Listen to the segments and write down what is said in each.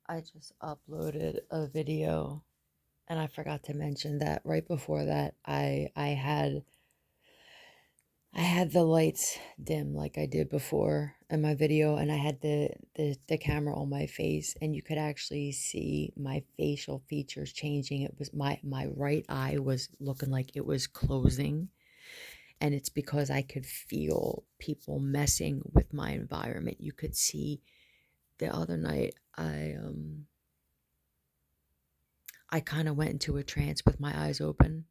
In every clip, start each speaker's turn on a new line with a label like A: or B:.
A: I just uploaded a video and I forgot to mention that right before that I had the lights dim like I did before in my video, and I had the camera on my face, and you could actually see my facial features changing. It was my right eye was looking like it was closing, and it's because I could feel people messing with my environment. You could see the other night I kind of went into a trance with my eyes open,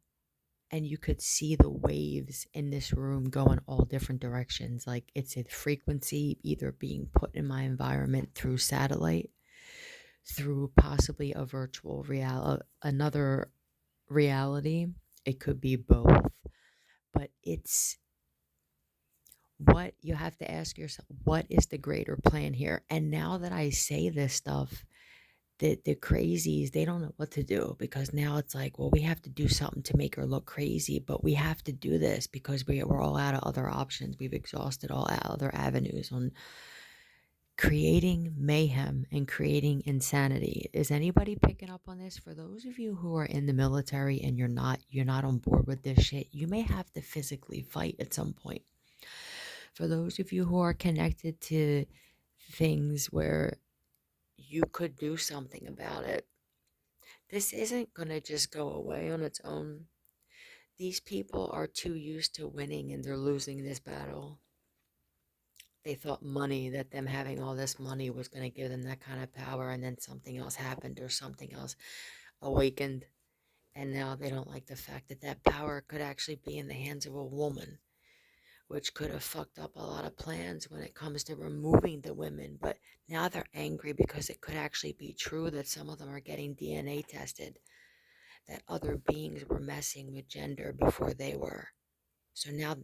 A: and you could see the waves in this room going all different directions. Like it's a frequency either being put in my environment through satellite, through possibly a virtual reality, another reality. It could be both, but it's what you have to ask yourself, what is the greater plan here? And now that I say this stuff, the crazies, they don't know what to do, because now it's like, well, we have to do something to make her look crazy, but we have to do this because we're all out of other options. We've exhausted all other avenues on creating mayhem and creating insanity. Is anybody picking up on this? For those of you who are in the military and you're not on board with this shit, you may have to physically fight at some point. For those of you who are connected to things where you could do something about it, this isn't going to just go away on its own. These people are too used to winning and they're losing this battle. They thought money, that them having all this money was going to give them that kind of power, and then something else happened or something else awakened. And now they don't like the fact that that power could actually be in the hands of a woman, which could have fucked up a lot of plans when it comes to removing the women. But now they're angry because it could actually be true that some of them are getting DNA tested, that other beings were messing with gender before they were. So now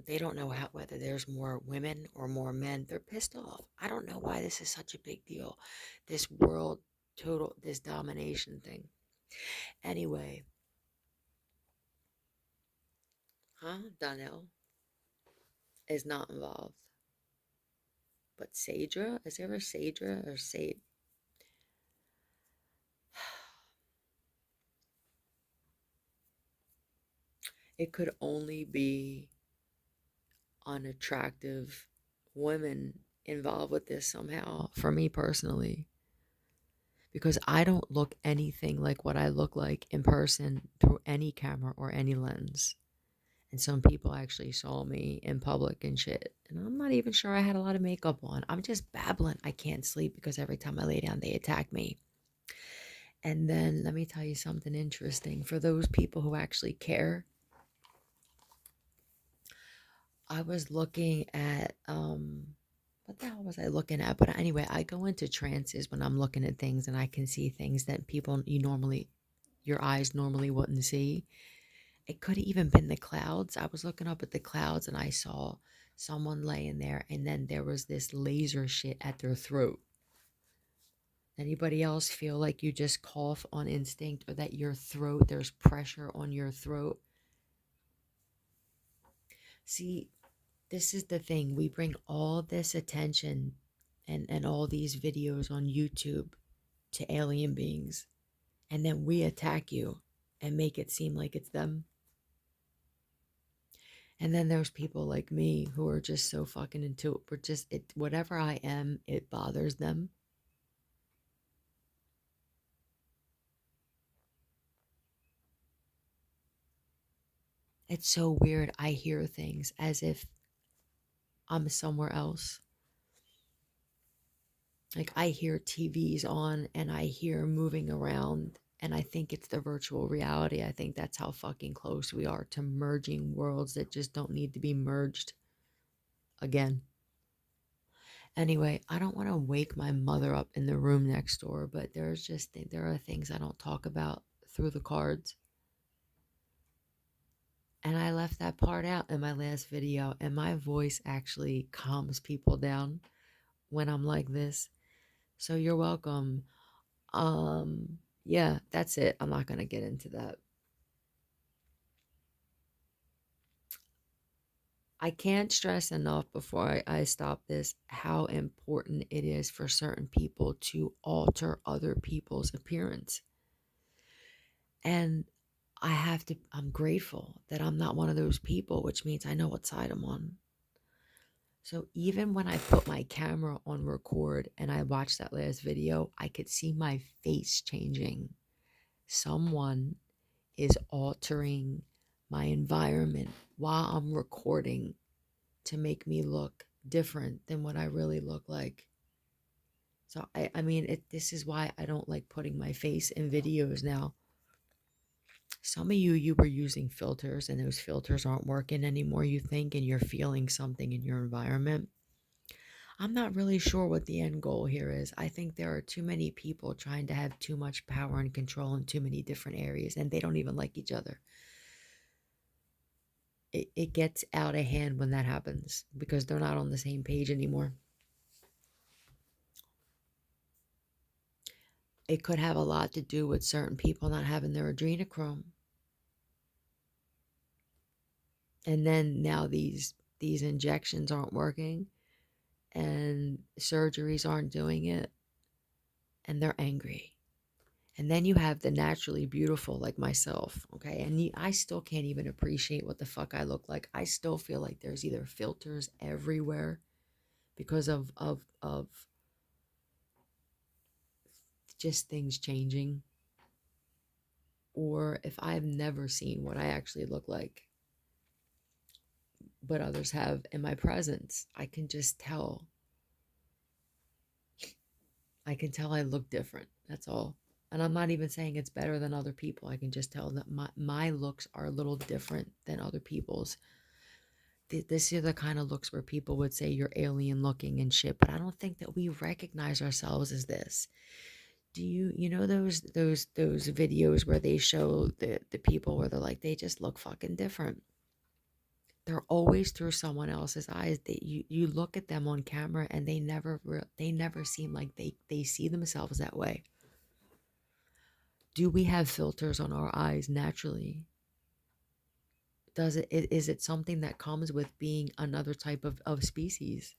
A: they don't know whether there's more women or more men. They're pissed off. I don't know why this is such a big deal. This world this domination thing. Anyway, Donnell is not involved. But Sadra, is there a Sadra or Sade? It could only be unattractive women involved with this somehow, for me personally, because I don't look anything like what I look like in person through any camera or any lens. And some people actually saw me in public and shit. And I'm not even sure I had a lot of makeup on. I'm just babbling. I can't sleep because every time I lay down, they attack me. And then let me tell you something interesting. For those people who actually care, I was looking at what the hell was I looking at? But anyway, I go into trances when I'm looking at things, and I can see things that your eyes normally wouldn't see. It could have even been the clouds. I was looking up at the clouds and I saw someone laying there, and then there was this laser shit at their throat. Anybody else feel like you just cough on instinct, or that your throat, there's pressure on your throat? See, this is the thing. We bring all this attention and all these videos on YouTube to alien beings, and then we attack you and make it seem like it's them. And then there's people like me who are just so fucking into it. We're just it whatever I am, it bothers them. It's so weird. I hear things as if I'm somewhere else. Like I hear TVs on and I hear moving around, and I think it's the virtual reality. I think that's how fucking close we are to merging worlds that just don't need to be merged again. Anyway, I don't want to wake my mother up in the room next door, but there are things I don't talk about through the cards. And I left that part out in my last video, and my voice actually calms people down when I'm like this. So you're welcome. Yeah, that's it. I'm not gonna get into that. I can't stress enough before I stop this how important it is for certain people to alter other people's appearance. And I'm grateful that I'm not one of those people, which means I know what side I'm on. So even when I put my camera on record and I watched that last video, I could see my face changing. Someone is altering my environment while I'm recording to make me look different than what I really look like. So I mean, this is why I don't like putting my face in videos now. Some of you were using filters and those filters aren't working anymore, you think, and you're feeling something in your environment. I'm not really sure what the end goal here is. I think there are too many people trying to have too much power and control in too many different areas, and they don't even like each other. It gets out of hand when that happens because they're not on the same page anymore. It could have a lot to do with certain people not having their adrenochrome. And then now these injections aren't working and surgeries aren't doing it and they're angry. And then you have the naturally beautiful like myself, okay? And I still can't even appreciate what the fuck I look like. I still feel like there's either filters everywhere because of just things changing, or if I've never seen what I actually look like, but others have in my presence, I can just tell. I can tell I look different. That's all. And I'm not even saying it's better than other people. I can just tell that my looks are a little different than other people's. This is the kind of looks where people would say you're alien looking and shit, but I don't think that we recognize ourselves as this. Do you know those videos where they show the people where they're like they just look fucking different? They're always through someone else's eyes. You look at them on camera and they never seem like they see themselves that way. Do we have filters on our eyes naturally? Is it something that comes with being another type of species?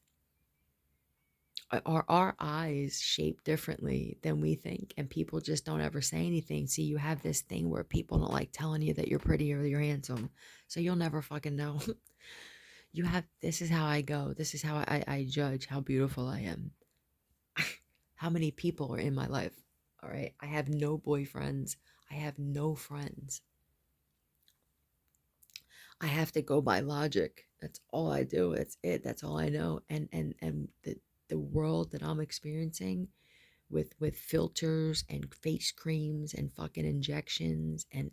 A: Are our eyes shaped differently than we think, and people just don't ever say anything? See, you have this thing where people don't like telling you that you're pretty or you're handsome, so you'll never fucking know. This is how I go. This is how I judge how beautiful I am. How many people are in my life? All right. I have no boyfriends. I have no friends. I have to go by logic. That's all I do. It's it. That's all I know. And the world that I'm experiencing with filters and face creams and fucking injections and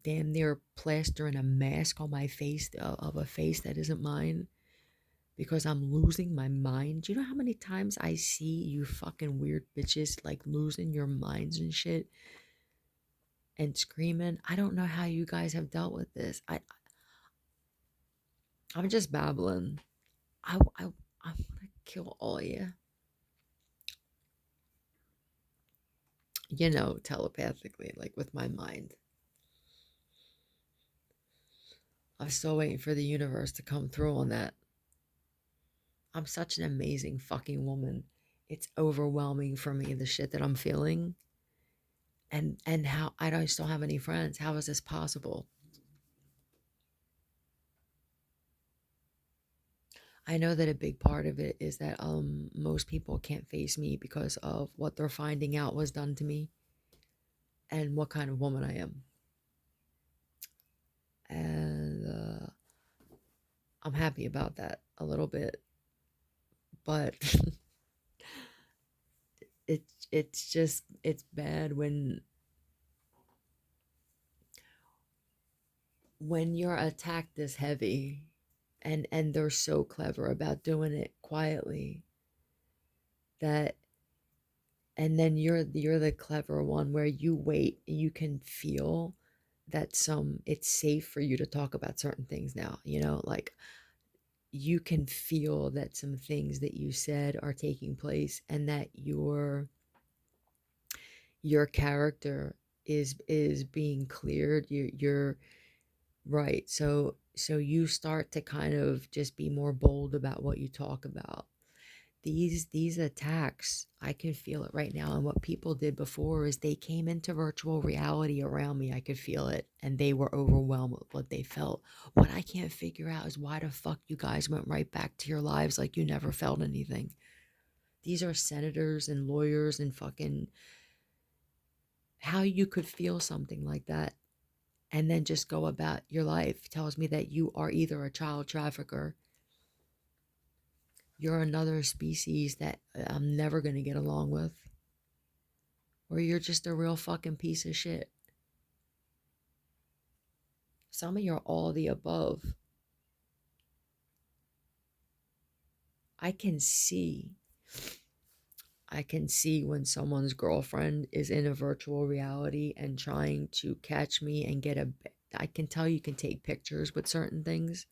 A: damn near plastering a mask on my face of a face that isn't mine because I'm losing my mind. Do you know how many times I see you fucking weird bitches like losing your minds and shit and screaming? I don't know how you guys have dealt with this. I'm just babbling. I'm gonna kill all of you. You know, telepathically, like with my mind. I'm still waiting for the universe to come through on that. I'm such an amazing fucking woman. It's overwhelming for me, the shit that I'm feeling. And how I don't still have any friends. How is this possible? I know that a big part of it is that most people can't face me because of what they're finding out was done to me and what kind of woman I am. And I'm happy about that a little bit, but it's bad when you're attacked this heavy and they're so clever about doing it quietly that, and then you're the clever one where you wait, you can feel that it's safe for you to talk about certain things now, like you can feel that some things that you said are taking place and that your character is being cleared. You're right. So So you start to kind of just be more bold about what you talk about. These attacks, I can feel it right now. And what people did before is they came into virtual reality around me. I could feel it. And they were overwhelmed with what they felt. What I can't figure out is why the fuck you guys went right back to your lives like you never felt anything. These are senators and lawyers and fucking, how you could feel something like that and then just go about your life tells me that you are either a child trafficker, you're another species that I'm never going to get along with, or you're just a real fucking piece of shit. Some of you are all the above. I can see I can see when someone's girlfriend is in a virtual reality and trying to catch me and get a. I can tell you can take pictures with certain things,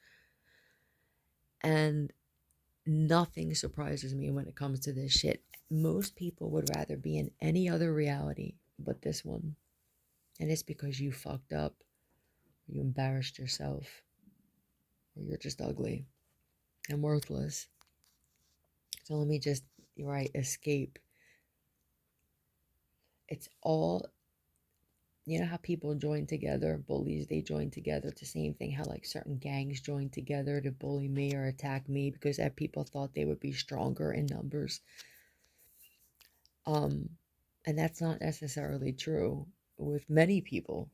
A: and nothing surprises me when it comes to this shit. Most people would rather be in any other reality but this one. And it's because you fucked up, you embarrassed yourself, or you're just ugly and worthless. So let me just, right, escape. It's all, you know how people join together, bullies, they join together. It's the same thing how like certain gangs join together to bully me or attack me because people thought they would be stronger in numbers. Um, and that's not necessarily true with many people.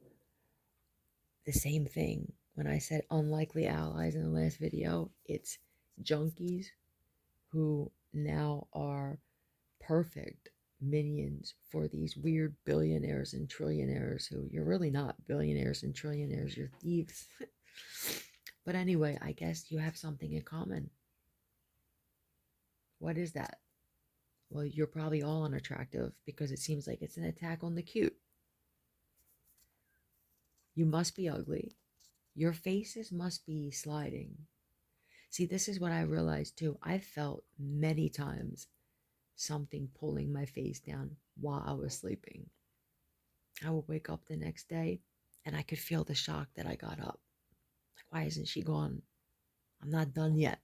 A: The same thing. When I said unlikely allies in the last video, it's junkies who now are perfect minions for these weird billionaires and trillionaires who you're really not billionaires and trillionaires, you're thieves. But anyway, I guess you have something in common. What is that? Well, you're probably all unattractive because it seems like it's an attack on the cute. You must be ugly. Your faces must be sliding. See, this is what I realized too. I felt many times something pulling my face down while I was sleeping. I would wake up the next day and I could feel the shock that I got up. Like, why isn't she gone? I'm not done yet.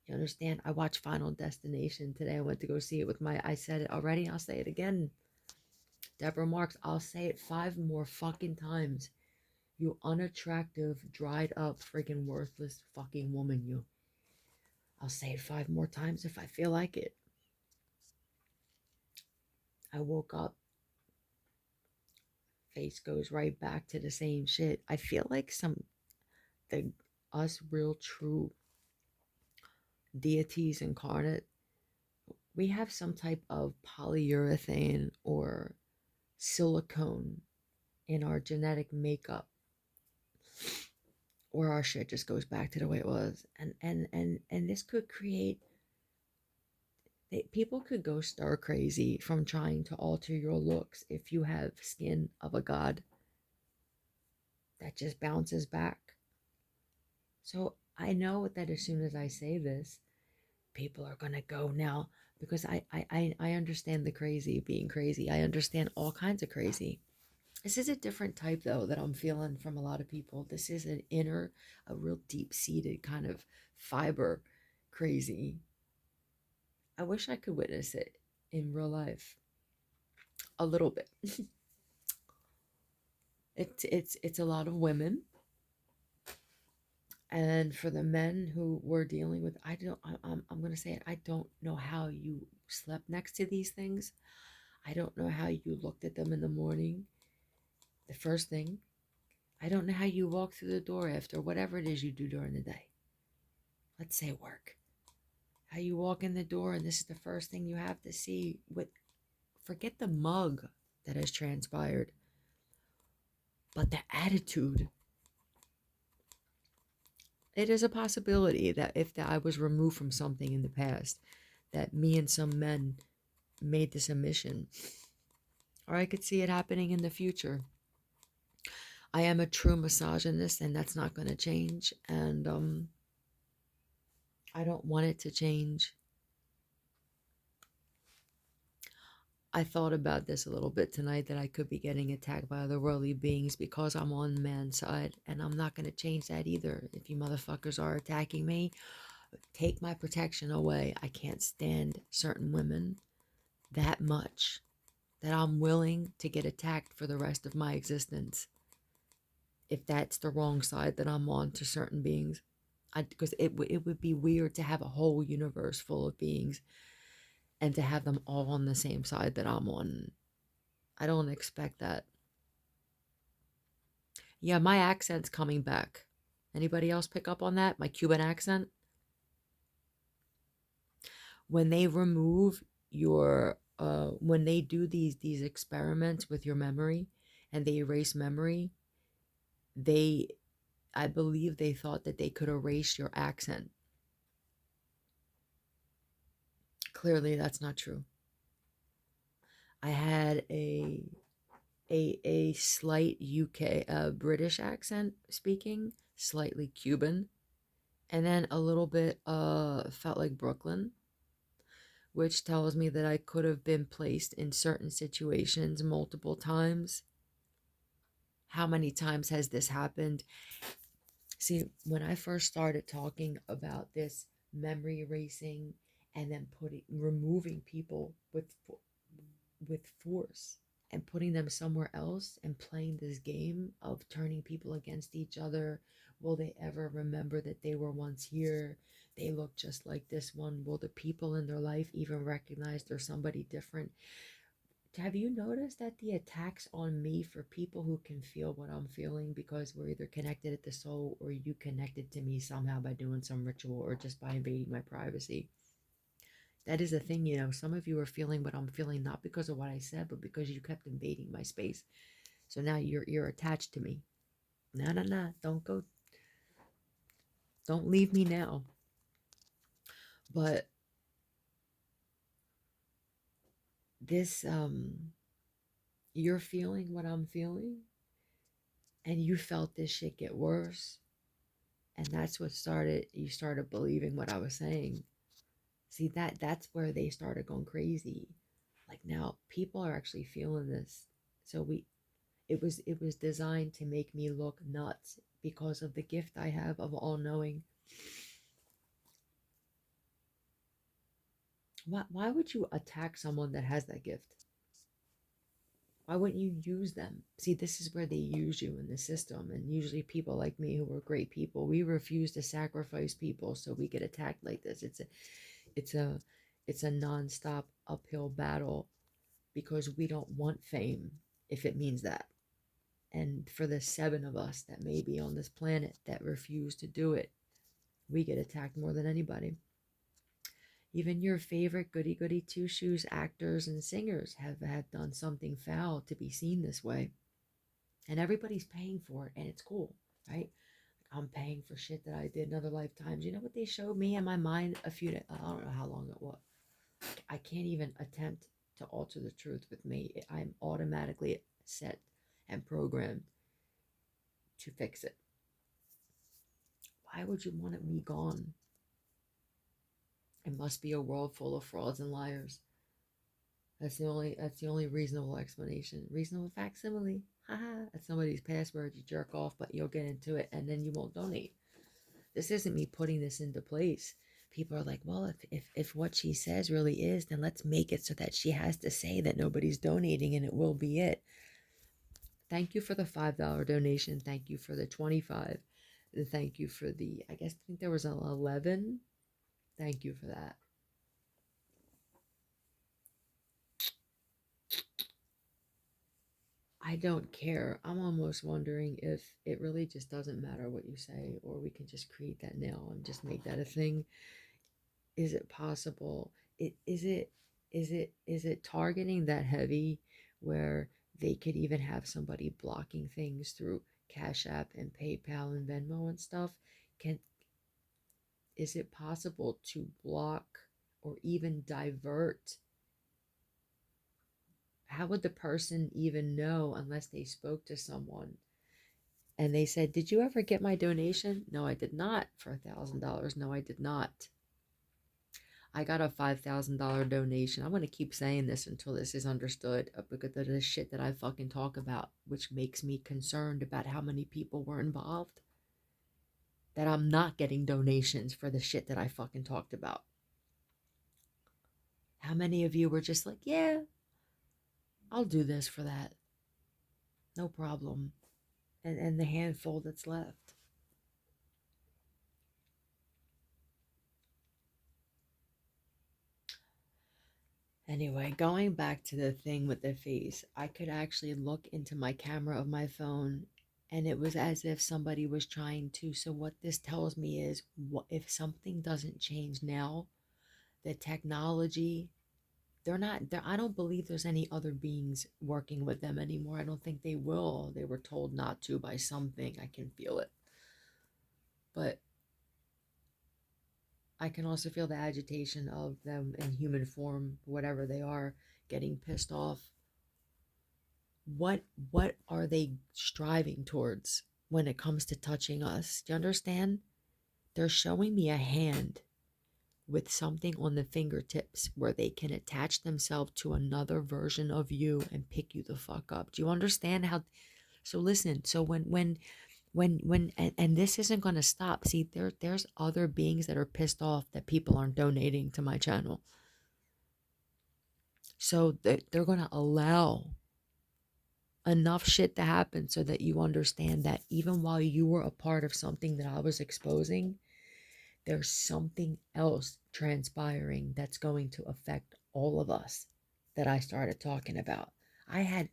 A: You understand? I watched Final Destination today. I went to go see it with I said it already. I'll say it again. Deborah Marks, I'll say it 5 more fucking times. You unattractive, dried up, freaking worthless fucking woman, you. I'll say it 5 more times if I feel like it. I woke up, face goes right back to the same shit. I feel like the us real true deities incarnate, we have some type of polyurethane or silicone in our genetic makeup, or our shit just goes back to the way it was. And this could create, people could go stir crazy from trying to alter your looks if you have skin of a god that just bounces back. So I know that as soon as I say this, people are gonna go now because I understand the crazy being crazy. I understand all kinds of crazy. This is a different type though that I'm feeling from a lot of people. This is an inner, a real deep seated kind of fiber crazy. I wish I could witness it in real life a little bit. It's a lot of women, and for the men who were dealing with, I'm gonna say it. I don't know how you slept next to these things. I don't know how you looked at them in the morning. The first thing, I don't know how you walk through the door after whatever it is you do during the day. Let's say work. How you walk in the door and this is the first thing you have to see with, forget the mug that has transpired, but the attitude. It is a possibility that if I was removed from something in the past, that me and some men made this a mission. Or I could see it happening in the future. I am a true misogynist and that's not going to change. And I don't want it to change. I thought about this a little bit tonight that I could be getting attacked by other worldly beings because I'm on man's side, and I'm not going to change that either. If you motherfuckers are attacking me, take my protection away. I can't stand certain women that much that I'm willing to get attacked for the rest of my existence if that's the wrong side that I'm on to certain beings. Because it would be weird to have a whole universe full of beings and to have them all on the same side that I'm on. I don't expect that. Yeah, my accent's coming back. Anybody else pick up on that? My Cuban accent? When they remove your when they do these experiments with your memory and they erase memory, they I believe they thought that they could erase your accent. Clearly that's not true. I had a slight UK British accent speaking, slightly Cuban, and then a little bit felt like Brooklyn, which tells me that I could have been placed in certain situations multiple times. How many times has this happened? See, when I first started talking about this memory erasing and then removing people with force and putting them somewhere else and playing this game of turning people against each other, will they ever remember that they were once here? They look just like this one. Will the people in their life even recognize there's somebody different? Have you noticed that the attacks on me for people who can feel what I'm feeling because we're either connected at the soul or you connected to me somehow by doing some ritual or just by invading my privacy? That is a thing, you know. Some of you are feeling what I'm feeling not because of what I said, but because you kept invading my space. So now you're attached to me. No, no, no. Don't go. Don't leave me now. But this you're feeling what I'm feeling and you felt this shit get worse, and that's what started you started believing what I was saying. See, that's where they started going crazy. Like now people are actually feeling this. So it was designed to make me look nuts because of the gift I have of all knowing. Why would you attack someone that has that gift? Why wouldn't you use them? See, this is where they use you in the system. And usually people like me who are great people, we refuse to sacrifice people so we get attacked like this. It's a it's a nonstop uphill battle because we don't want fame if it means that. And for the 7 of us that may be on this planet that refuse to do it, we get attacked more than anybody. Even your favorite goody goody two shoes actors and singers have done something foul to be seen this way. And everybody's paying for it, and it's cool, right? I'm paying for shit that I did in other lifetimes. You know what they showed me in my mind I don't know how long it was. I can't even attempt to alter the truth with me. I'm automatically set and programmed to fix it. Why would you want me gone? It must be a world full of frauds and liars. That's the only reasonable explanation. Reasonable facsimile. Haha. That's somebody's password. You jerk off, but you'll get into it and then you won't donate. This isn't me putting this into place. People are like, well, if what she says really is, then let's make it so that she has to say that nobody's donating and it will be it. Thank you for the $5 donation. Thank you for the 25. Thank you for the, I think there was an 11. Thank you for that. I don't care. I'm almost wondering if it really just doesn't matter what you say, or we can just create that now and just make that a thing. Is it possible? Is it targeting that heavy where they could even have somebody blocking things through Cash App and PayPal and Venmo and stuff? Can is it possible to block or even divert? How would the person even know unless they spoke to someone and they said, "Did you ever get my donation?" "No, I did not." "For $1,000?" "No, I did not." I got a $5,000 donation. I'm gonna keep saying this until this is understood because of the shit that I fucking talk about, which makes me concerned about how many people were involved. That I'm not getting donations for the shit that I fucking talked about. How many of you were just like, yeah, I'll do this for that. No problem. And the handful that's left. Anyway, going back to the thing with the face, I could actually look into my camera of my phone and it was as if somebody was trying to. So, what this tells me is what if something doesn't change now, the technology, they're not there. I don't believe there's any other beings working with them anymore. I don't think they will. They were told not to by something. I can feel it. But I can also feel the agitation of them in human form, whatever they are, getting pissed off. What are they striving towards when it comes to touching us? Do you understand? They're showing me a hand with something on the fingertips where they can attach themselves to another version of you and pick you the fuck up. Do you understand how? So listen, so and this isn't going to stop. See, there's other beings that are pissed off that people aren't donating to my channel. So they're going to allow enough shit to happen so that you understand that even while you were a part of something that I was exposing, there's something else transpiring that's going to affect all of us that I started talking about. I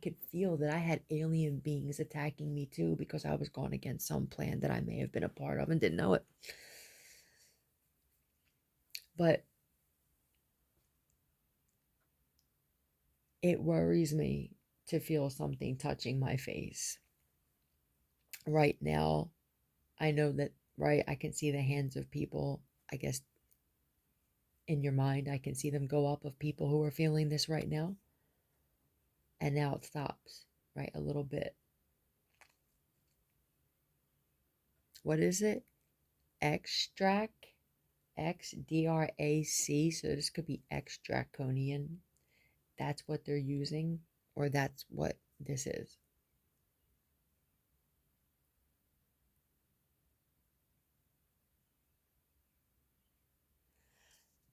A: could feel that I had alien beings attacking me too because I was going against some plan that I may have been a part of and didn't know it. But it worries me to feel something touching my face. Right now, I know that, right? I can see the hands of people, I guess, in your mind. I can see them go up of people who are feeling this right now. And now it stops, right? A little bit. What is it? Extract? XDRAC. So this could be X draconian. That's what they're using, or that's what this is.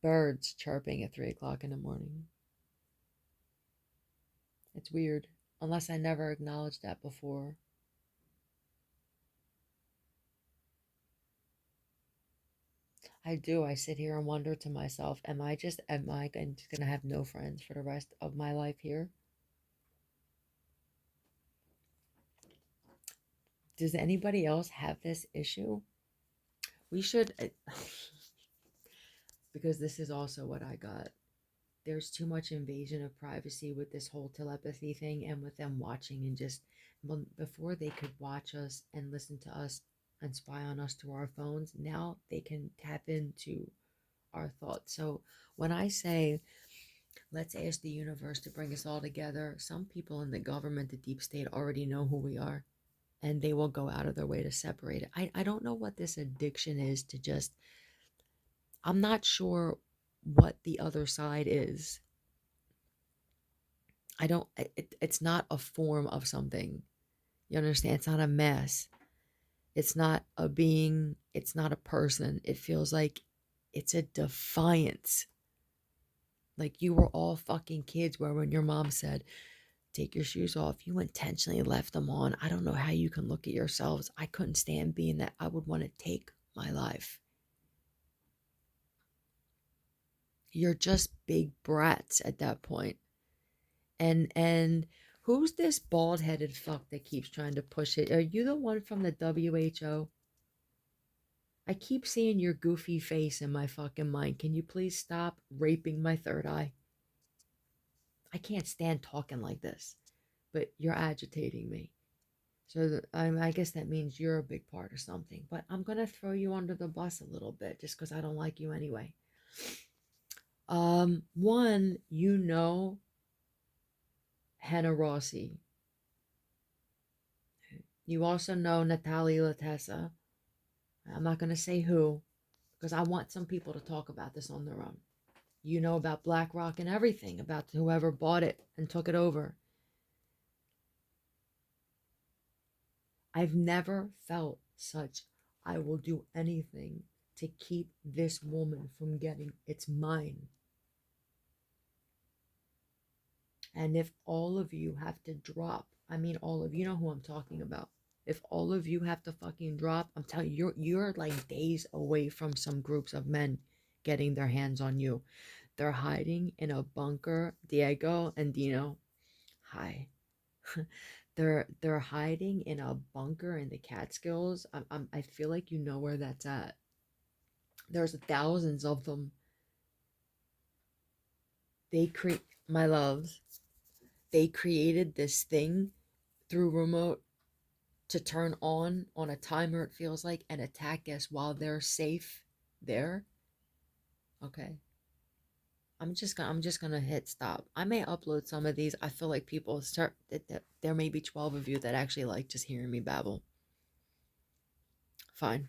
A: Birds chirping at 3 o'clock in the morning. It's weird, unless I never acknowledged that before. I do. I sit here and wonder to myself, am I just going to have no friends for the rest of my life here? Does anybody else have this issue? We should, because this is also what I got. There's too much invasion of privacy with this whole telepathy thing and with them watching and just before they could watch us and listen to us and spy on us to our phones, now they can tap into our thoughts. So when I say let's ask the universe to bring us all together, some people in the government, the deep state, already know who we are and they will go out of their way to separate it. I don't know what this addiction is to just, I'm not sure what the other side is. I don't, it's not a form of something. You understand? It's not a mess. It's not a being. It's not a person. It feels like it's a defiance. Like you were all fucking kids where when your mom said, take your shoes off, you intentionally left them on. I don't know how you can look at yourselves. I couldn't stand being that. I would want to take my life. You're just big brats at that point. And who's this bald-headed fuck that keeps trying to push it? Are you the one from the WHO? I keep seeing your goofy face in my fucking mind. Can you please stop raping my third eye? I can't stand talking like this, but you're agitating me. So I guess that means you're a big part of something. But I'm gonna throw you under the bus a little bit just because I don't like you anyway. One, you know Hannah Rossi. You also know Natalie Latessa. I'm not gonna say who because I want some people to talk about this on their own. You know about BlackRock and everything, about whoever bought it and took it over. I've never felt such, I will do anything to keep this woman from getting, it's mine. And if all of you have to drop, I mean, all of you know who I'm talking about. If all of you have to fucking drop, I'm telling you, you're like days away from some groups of men getting their hands on you. They're hiding in a bunker. Diego and Dino, hi. They're hiding in a bunker in the Catskills. I feel like you know where that's at. There's thousands of them. They create, my loves. They created this thing through remote to turn on a timer, it feels like, and attack us while they're safe there. Okay. I'm just gonna hit stop. I may upload some of these. I feel like people start that there may be 12 of you that actually like just hearing me babble. Fine.